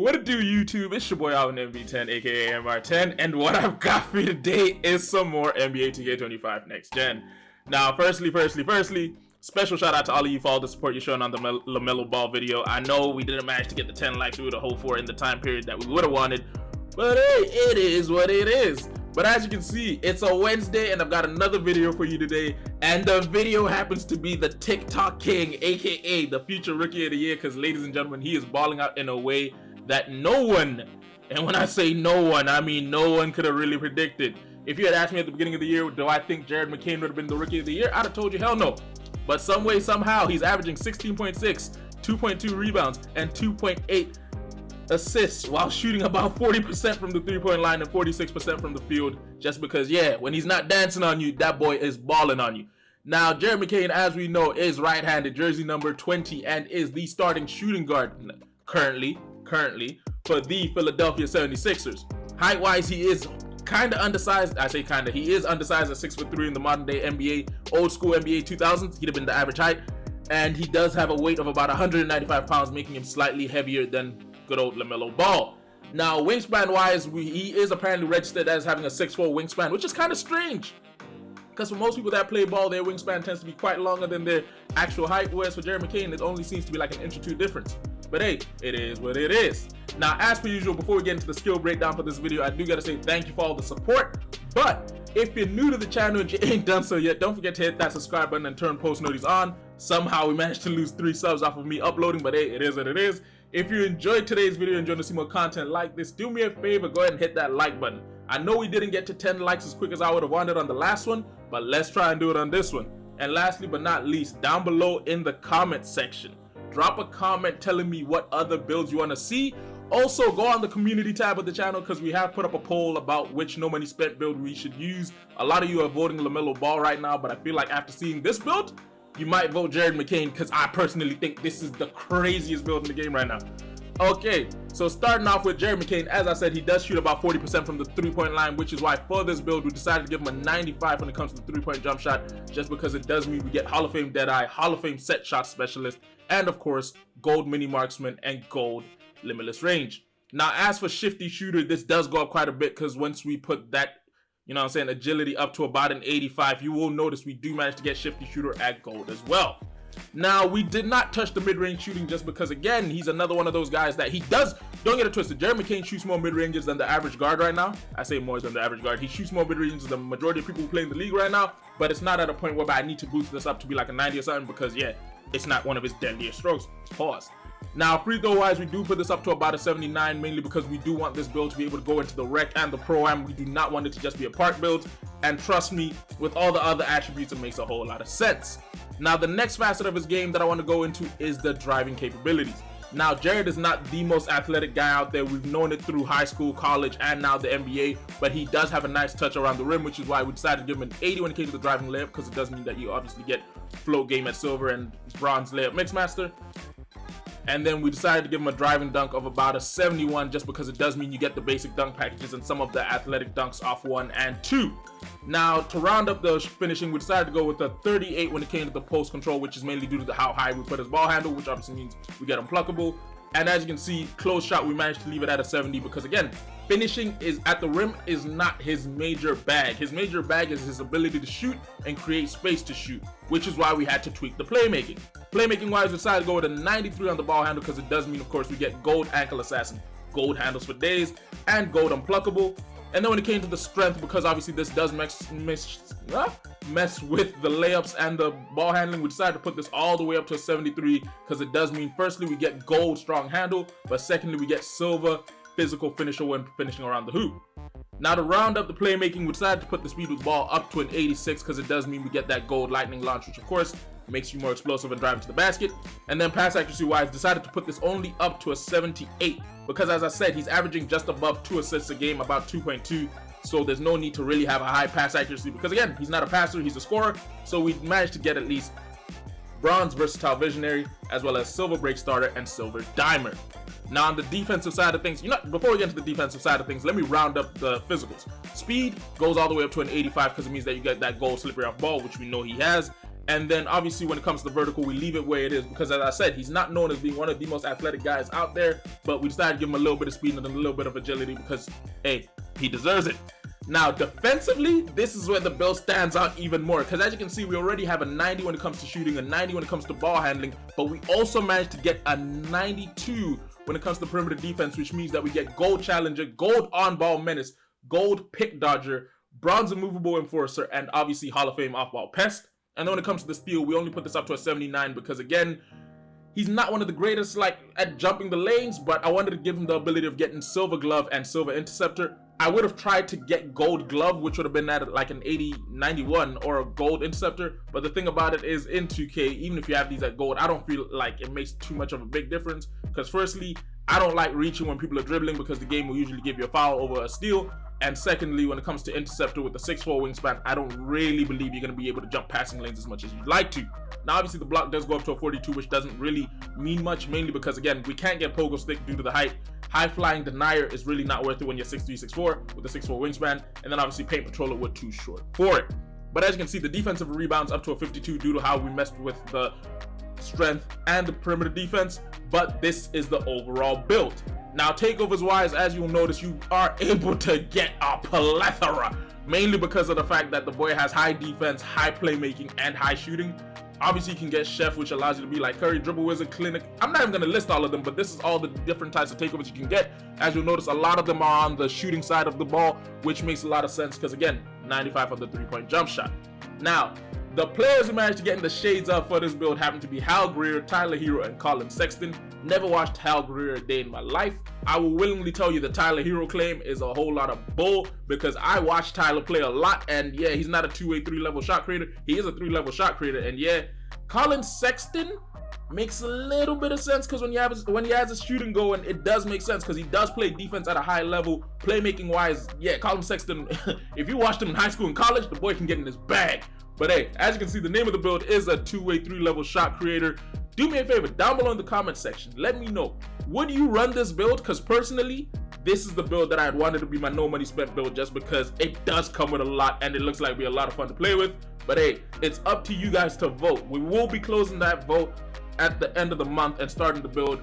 What it do, YouTube? It's your boy Alvin MV10, aka MR10, and what I've got for you today is some more NBA 2K25 Next Gen. Now, firstly, special shout out to all of you for all the support you're showing on the Lamelo Ball video. I know we didn't manage to get the 10 likes we would have hoped for in the time period that we would have wanted, but hey, it is what it is. But as you can see, it's a Wednesday and I've got another video for you today, and the video happens to be the TikTok King, aka the future Rookie of the Year, because ladies and gentlemen, he is balling out in a way that no one, and when I say no one, I mean no one could have really predicted. If you had asked me at the beginning of the year, do I think McCain would have been the Rookie of the Year, I'd have told you hell no. But some way, somehow, he's averaging 16.6, 2.2 rebounds, and 2.8 assists while shooting about 40% from the three-point line and 46% from the field, just because, yeah, when he's not dancing on you, that boy is balling on you. Now, McCain, as we know, is right-handed, jersey number 20, and is the starting shooting guard currently for the Philadelphia 76ers. Height-wise, he is kind of undersized. I say kind of. He is undersized at 6'3" in the modern-day NBA, old-school NBA 2000s. He'd have been the average height, and he does have a weight of about 195 pounds, making him slightly heavier than good old Lamelo Ball. Now, wingspan-wise, he is apparently registered as having a 6'4" wingspan, which is kind of strange, because for most people that play ball, their wingspan tends to be quite longer than their actual height, whereas for McCain, it only seems to be like an inch or two difference. But hey, it is what it is. Now, as per usual, before we get into the skill breakdown for this video, I do gotta say thank you for all the support. But if you're new to the channel and you ain't done so yet, don't forget to hit that subscribe button and turn post notifications on. Somehow we managed to lose 3 subs off of me uploading, but hey, it is what it is. If you enjoyed today's video and you want to see more content like this, do me a favor, go ahead and hit that like button. I know we didn't get to 10 likes as quick as I would have wanted on the last one, but let's try and do it on this one. And lastly but not least, down below in the comment section, drop a comment telling me what other builds you want to see. Also, go on the community tab of the channel, because we have put up a poll about which no money spent build we should use. A lot of you are voting Lamelo Ball right now, but I feel like after seeing this build, you might vote McCain, because I personally think this is the craziest build in the game right now. Okay, so starting off with McCain, as I said, he does shoot about 40% from the three-point line, which is why for this build we decided to give him a 95 when it comes to the three-point jump shot, just because it does mean we get Hall of Fame Deadeye, Hall of Fame set shot specialist, and of course, gold mini marksman and gold limitless range. Now, as for shifty shooter, this does go up quite a bit, because once we put that, you know what I'm saying, agility up to about an 85, you will notice we do manage to get shifty shooter at gold as well. Now, we did not touch the mid-range shooting just because, again, he's another one of those guys that he does, don't get it twisted, McCain shoots more mid-ranges than the average guard right now. I say more than the average guard. He shoots more mid-ranges than the majority of people who play in the league right now, but it's not at a point where I need to boost this up to be like a 90 or something, because, yeah, it's not one of his deadliest strokes. Pause. Now, free throw wise, we do put this up to about a 79, mainly because we do want this build to be able to go into the rec and the pro-am. We do not want it to just be a park build, and trust me, with all the other attributes, it makes a whole lot of sense. Now, the next facet of his game that I want to go into is the driving capabilities. Now, Jared is not the most athletic guy out there. We've known it through high school, college, and now the NBA, but he does have a nice touch around the rim, which is why we decided to give him an 80 when it came to the driving layup, because it does mean that you obviously get float game at silver and bronze layup mixmaster. And then we decided to give him a driving dunk of about a 71, just because it does mean you get the basic dunk packages and some of the athletic dunks off 1 and 2. Now, to round up the finishing, we decided to go with a 38 when it came to the post control, which is mainly due to how high we put his ball handle, which obviously means we get unpluckable. And as you can see, close shot, we managed to leave it at a 70, because again, finishing is at the rim is not his major bag. His major bag is his ability to shoot and create space to shoot, which is why we had to tweak the playmaking. Playmaking wise, we decided to go with a 93 on the ball handle, because it does mean, of course, we get gold ankle assassin, gold handles for days, and gold unpluckable. And then when it came to the strength, because obviously this does mess with the layups and the ball handling, we decided to put this all the way up to a 73, because it does mean, firstly, we get gold strong handle, but secondly, we get silver physical finisher when finishing around the hoop. Now, to round up the playmaking, we decided to put the speed with ball up to an 86, because it does mean we get that gold lightning launch, which of course makes you more explosive and driving to the basket. And then pass accuracy wise, decided to put this only up to a 78, because as I said, he's averaging just above 2 assists a game, about 2.2. So there's no need to really have a high pass accuracy, because again, he's not a passer, he's a scorer. So we managed to get at least bronze versatile visionary, as well as silver break starter and silver dimer. Now, on the defensive side of things, before we get into the defensive side of things, let me round up the physicals. Speed goes all the way up to an 85, because it means that you get that gold slippery off ball, which we know he has. And then obviously when it comes to vertical, we leave it where it is because, as I said, he's not known as being one of the most athletic guys out there, but we decided to give him a little bit of speed and a little bit of agility because, hey, he deserves it. Now, defensively, this is where the build stands out even more because, as you can see, we already have a 90 when it comes to shooting, a 90 when it comes to ball handling, but we also managed to get a 92 when it comes to perimeter defense, which means that we get gold challenger, gold on-ball menace, gold pick dodger, bronze immovable enforcer, and obviously Hall of Fame off-ball pest. And then when it comes to the steal, we only put this up to a 79 because, again, he's not one of the greatest at jumping the lanes, but I wanted to give him the ability of getting silver glove and silver interceptor. I would have tried to get gold glove, which would have been at like an 80, 91 or a gold interceptor. But the thing about it is, in 2K, even if you have these at gold, I don't feel like it makes too much of a big difference. Because firstly, I don't like reaching when people are dribbling because the game will usually give you a foul over a steal. And secondly, when it comes to interceptor with the 6'4" wingspan, I don't really believe you're going to be able to jump passing lanes as much as you'd like to. Now, obviously, the block does go up to a 42, which doesn't really mean much, mainly because, again, we can't get pogo stick due to the height. High flying denier is really not worth it when you're 6'3", 6'4", with a 6'4" wingspan. And then, obviously, paint patroller, we're too short for it. But as you can see, the defensive rebounds up to a 52 due to how we messed with the strength and the perimeter defense. But this is the overall build. Now, takeovers wise, as you'll notice, you are able to get a plethora, mainly because of the fact that the boy has high defense, high playmaking, and high shooting. Obviously, you can get Chef, which allows you to be like Curry, Dribble Wizard, Clinic. I'm not even going to list all of them, but this is all the different types of takeovers you can get. As you'll notice, a lot of them are on the shooting side of the ball, which makes a lot of sense because, again, 95 on the three-point jump shot. Now, the players who managed to get in the shades of for this build happen to be Hal Greer, Tyler Hero, and Colin Sexton. Never watched Hal Greer a day in my life. I will willingly tell you the Tyler Hero claim is a whole lot of bull because I watched Tyler play a lot, and yeah, he's not a 2-way 3-level shot creator. He is a 3-level shot creator, and yeah, Colin Sexton makes a little bit of sense because when he has his shooting going, it does make sense because he does play defense at a high level. Playmaking wise, yeah, Colin Sexton, if you watched him in high school and college, the boy can get in his bag. But hey, as you can see, the name of the build is a 2-way 3-level shot creator. Do me a favor, down below in the comment section, let me know, would you run this build? Because personally, this is the build that I had wanted to be my no money spent build just because it does come with a lot and it looks like it'd be a lot of fun to play with. But hey, it's up to you guys to vote. We will be closing that vote at the end of the month and starting the build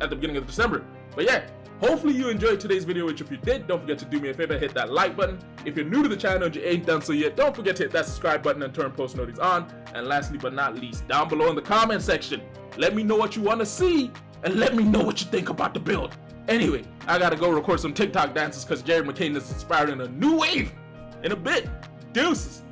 at the beginning of December. But yeah, hopefully you enjoyed today's video, which if you did, don't forget to do me a favor, hit that like button. If you're new to the channel and you ain't done so yet, don't forget to hit that subscribe button and turn post notifications on. And lastly but not least, down below in the comment section, let me know what you want to see and let me know what you think about the build. Anyway, I gotta go record some TikTok dances because Jared McCain is inspiring a new wave in a bit. Deuces.